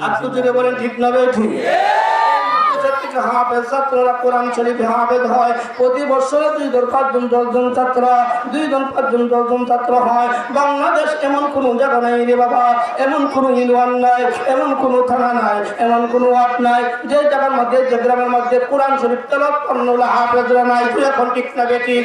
আপনি যদি বলেন ঠিক না ঠিক হাফেজ ছাত্ররা কোরআন শরীফে হাফেজ হয় প্রতি বছরে 2 জন 5 জন 10 জন ছাত্র 2 জন 5 জন 10 জন ছাত্র হয়। বাংলাদেশ এমন কোনো জায়গা নাই রে বাবা, এমন কোনো ইউনিয়ন নাই, এমন কোনো থানা নাই, এমন কোনো ওয়ার্ড নাই যে জায়গার মধ্যে, যে গ্রামের মধ্যে কোরআন শরীফ তেলাওয়াত করানো হলো হাফেজরা নাই। তুই এখন ঠিক না বেঠিক?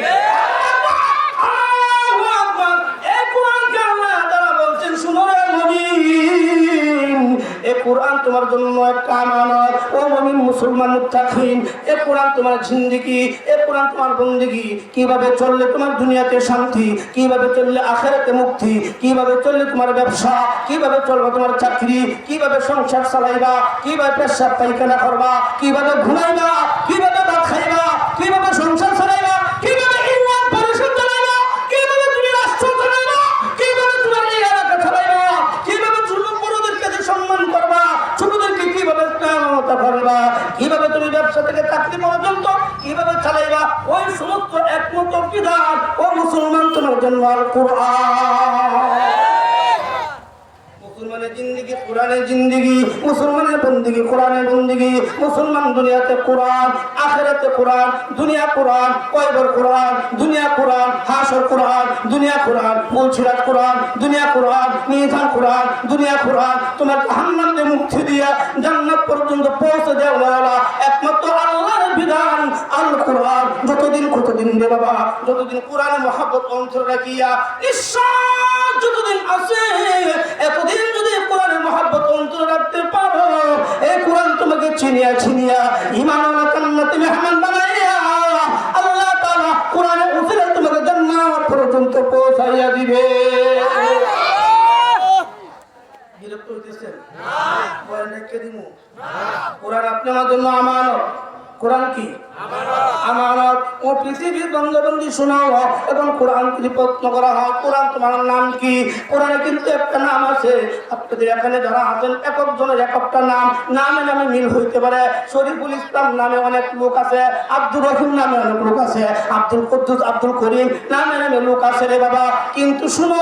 কোরআন তোমার জন্য একটা আমানত। ও মুমিন মুসলমান মুত্তাকিন, এই কোরআন তোমার জিন্দেগি, এই কোরআন তোমার বন্দেগি। কিভাবে চললে তোমার দুনিয়াতে শান্তি, কিভাবে চললে আখিরাতে মুক্তি, কিভাবে চললে তোমার ব্যবসা, কিভাবে চলবে তোমার চাকরি, কিভাবে সংসার চালাইবা, কিভাবে পেশাব পায়খানা করবা, কিভাবে ঘুমাইবা, কিভাবে ভাত খাইবা, কিভাবে সংসার চালাইবা, কিভাবে ইমান পরিশোধ চালাইবা, কিভাবে তুমি রাষ্ট্র চালাইবা, কিভাবে তোমার এই এলাকা চালাইবা, কিভাবে ছোট বড়দেরকে সম্মান করবা, ছোটদেরকে কিভাবে মেহনত করবা, কিভাবে তুমি ব্যবসা থেকে চাকরি পর্যন্ত কিভাবে চালাইবা, ওই সমস্ত একমাত্র বিধান ও মুসলমান তোমার জন্য আল কোরআন। মুসলমানের জিন্দেগি কোরআনের জিন্দেগি, মুসলমানের বন্দেগি কোরআনের বন্দেগি। মুসলমান দুনিয়াতে কোরআন, আখিরাতে কোরআন, দুনিয়া কোরআন, কয়বার কোরআন, দুনিয়া কোরআন, হাসর কোরআন, দুনিয়া কোরআন, মুলসিরাত কোরআন, দুনিয়া কোরআন, মিজান কোরআন, দুনিয়া কোরআন। তোমার জাহান্নাম থেকে মুক্তি দিয়া জান্নাত পর্যন্ত পৌঁছে দেওয়ালা একমাত্র আল্লাহর বিধান আল কোরআন। যতদিন কতদিন রে বাবা, যতদিন কোরআনের মহব্বত অন্তর রাখিয়া নিঃশ্বাস যতদিন আছে, এতদিন যদি কোরআনের মহব্বত অন্তর রাখতে পারো, এই কোরআন তোমাকে চিনিয়া চিনিয়া ঈমানওয়ালা জান্নাতে মেহমান বানাইয়া আল্লাহ তাআলা কোরআনের উসিলায় তোমাকে জান্নাত পর্যন্ত পৌঁছাইয়া দিবে। বিরক্ত হইতেছেন না? কোরআন রেখে দিমু না। কোরআন আপনার জন্য আমানত। কোরআন কি আমানত। ও পৃথিবীর বন্ধু শোনাও এবং কোরআন কি প্রশ্ন করা হয়, কোরআন তোমার নাম কি? কোরআনে কিন্তু একটা নাম আছে। আপনাদের এখানে যারা আছেন এক একজনের এক একটা নাম, নামে নামে মিল হইতে পারে। শরীফুল ইসলাম নামে অনেক লোক আছে, আব্দুর রহিম নামে অনেক লোক আছে, আব্দুল কুদ্দুস, আব্দুল করিম নামে নামে লোক আছে রে বাবা। কিন্তু শুনো,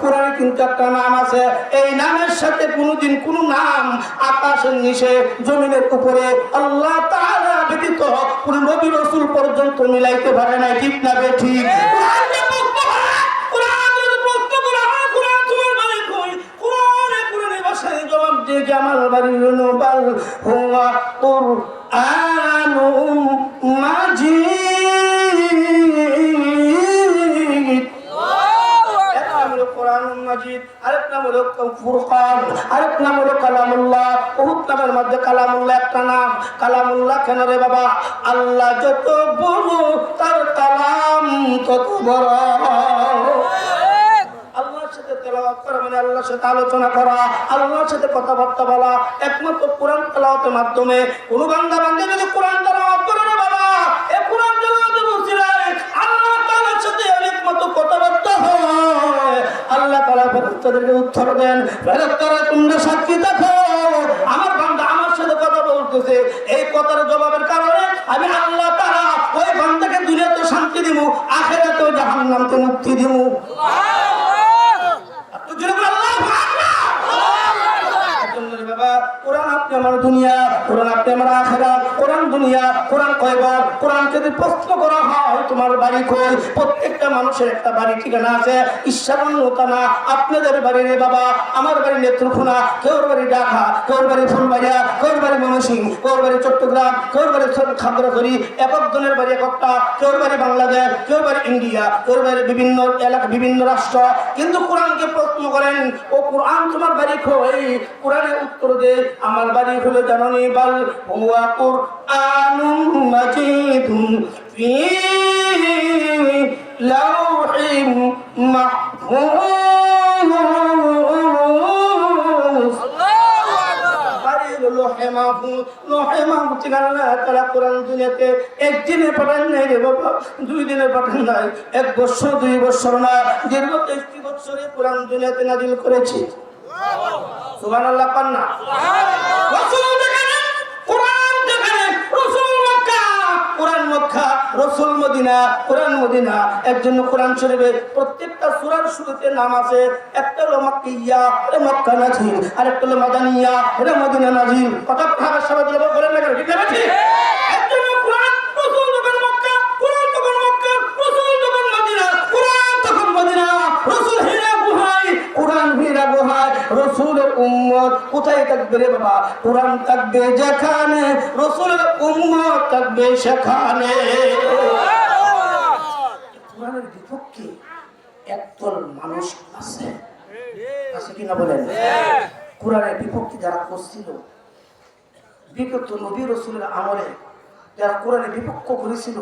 কোরআনে কিন্তু একটা নাম আছে। এই নামের সাথে কোনোদিন কোনো নাম আকাশের নিচে জমিনের উপরে আল্লাহ তাআলা ব্যতীত কোন নবী রাসূল পর্যন্ত মিলাইতে পারে না। ঠিক না বেঠিক? আমার বাড়ি বাল হুয়া কুরআনুম মাজিদ। কোরআনুল মাজিদ, আরেক নাম হলো ফুরকান, আরেক নাম হলো কালামুল্লাহ। বহুত নামের মধ্যে কালামুল্লাহ একটা নাম। কালামুল্লাহ কেন রে বাবা? আল্লাহ যত বড় তার কালাম তত বড়। আল্লাহর সাথে তেলাওয়াত করা মানে আল্লাহর সাথে আলোচনা করা, আল্লাহর সাথে কথাবার্তা বলা একমাত্র কোরআন তেলাওয়াতের মাধ্যমে। কোন বান্দা বান্দা যদি কোরআন তেলাওয়াত করে না বাবা, এই কোরআন তেলাওয়াতের উসিলায় আল্লাহ তাআলার সাথে একমাত্র কথাবার্তা হয়। আল্লাহ তাআলা ফেরেশতাদেরকে উত্তর দেন, ফেরেশতারা তোমরা সাক্ষী দেখো আমার বান্দা আমার সাথে কথা বলতেছে। এই কথার জবাবের কারণে আমি আল্লাহ তাআলা ওই বান্দাকে দুনিয়াতে শান্তি দিব, আখিরাতেও জাহান্নাম থেকে মুক্তি দিব। কোরআন আপনি আমার দুনিয়া, কোরআন আপনি আমার আখিরাত। কোরআন দুনিয়া, কোরআন কয়বার? কোরআন যদি প্রশ্ন করা হয় তোমার বাড়ি কই, প্রত্যেকটা মানুষের একটা বাড়ি ঠিকানা আছে। ঈশ্বরন লোকানা আপনাদের বাড়ি রে বাবা, আমার বাড়ি নেত্রকোনা, কেউর বাড়ি ঢাকা, কেউর বাড়ি ফুলবাড়িয়া, কেউর বাড়ি ময়মনসিংহ, কেউর বাড়ি চট্টগ্রাম, কেউর বাড়ি খাগড়াছড়ি। এক একজনের বাড়ি এক একটা, কেউর বাড়ি বাংলাদেশ, কেউর বাড়ি ইন্ডিয়া, কেউর বাড়ি বিভিন্ন এলাকা, বিভিন্ন রাষ্ট্র। কিন্তু কোরআনকে প্রশ্ন করেন, ও কোরআন তোমার বাড়ি কই? কোরআনের উত্তর দে, আমার বাড়ি হলো জাননি বাল হুয়া কুরআনুম মাজিদুন ফি লাউহিম মাহফুজ। বাড়ি হলো লোহে মাহফুজ। লোহে মাহফুজ আল্লাহ তাআলা কোরআন দুনিয়াতে একদিনে পাঠান নাই রে বাবা, 2 দিনে পাঠান নাই, 1 বছর 2 বছর না, দীর্ঘ 23 বছরে কোরআন দুনিয়াতে নাজিল করেছে। সুবহানাল্লাহ পান্না। রাসূল যেখানে কোরআন, যেখানে রাসূল মক্কা, কোরআন মক্কা, রসুল মদিনা, কোরআন মদিনা। এর জন্য কোরআন শরীফে প্রত্যেকটা সূরার শুরুতে নাম আছে। একটা হলো মাক্কিয়া, এটা মক্কা নাজিল, আর একটা হলো মাদানিয়া, এটা মদিনা নাজিল। কথা ভাষা সবাই বলেন না কেন? ঠিক না ঠিক? এর জন্য কোরআন রসুল যখন মক্কা, কোরআন তখন মক্কা, রসুল যখন মদিনা, কোরআন তখন মদিনা। রসুল হীরা গুহায়, কোরআন হীরা গুহায়। রসুলের উম্মত কোথায় থাকবে রে বাবা? কোরআন থাকবে যেখানে, রসুলের উম্মত থাকবে সেখানে। কোরআনের বিপক্ষে একদল মানুষ আছে, আছে কিনা বলেন? কোরআনের বিপক্ষে যারা করছিল বিগত নবী রসুলের আমলে, যারা কোরআনের বিপক্ষ করেছিল,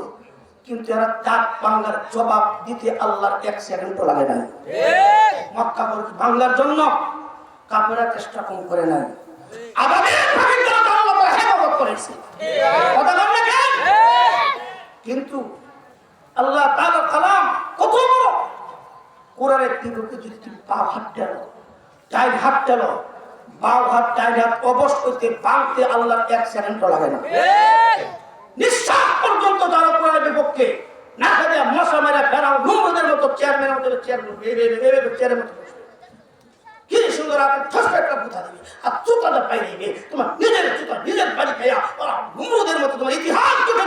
কিন্তু এরা দাঁত বাংলার জবাব দিতে আল্লাহর এক সেকেন্ডও লাগে নাই। মক্কা বাংলার জন্য কাপড়া চেষ্টা কম করে নাই। কিন্তু আল্লাহ তাআলার কালাম কত বড়। কোরআনের বিপক্ষে যদি তুমি বাম হাত টেলো, ডাইন হাত টেলো, বাম হাত ডাইন হাত অবশ করতে বাঁধতে আল্লাহর এক সেকেন্ডও লাগে না। নিঃশ্বাস পর্যন্ত যারা কোরআনের বিপক্ষে না খেলে মশা মেরা ফেরাও নমরুদের মতো চেয়ারম্যানের মতো চেয়ারের মতো কি সুন্দর আপনি ঠসকা একটা বুঝা দিবে আর চুতাটা পাই দিবে। তোমার নিজের চুতা নিজের বাড়ি খাইয়া ওরা নমরুদের মতো তোমার ইতিহাস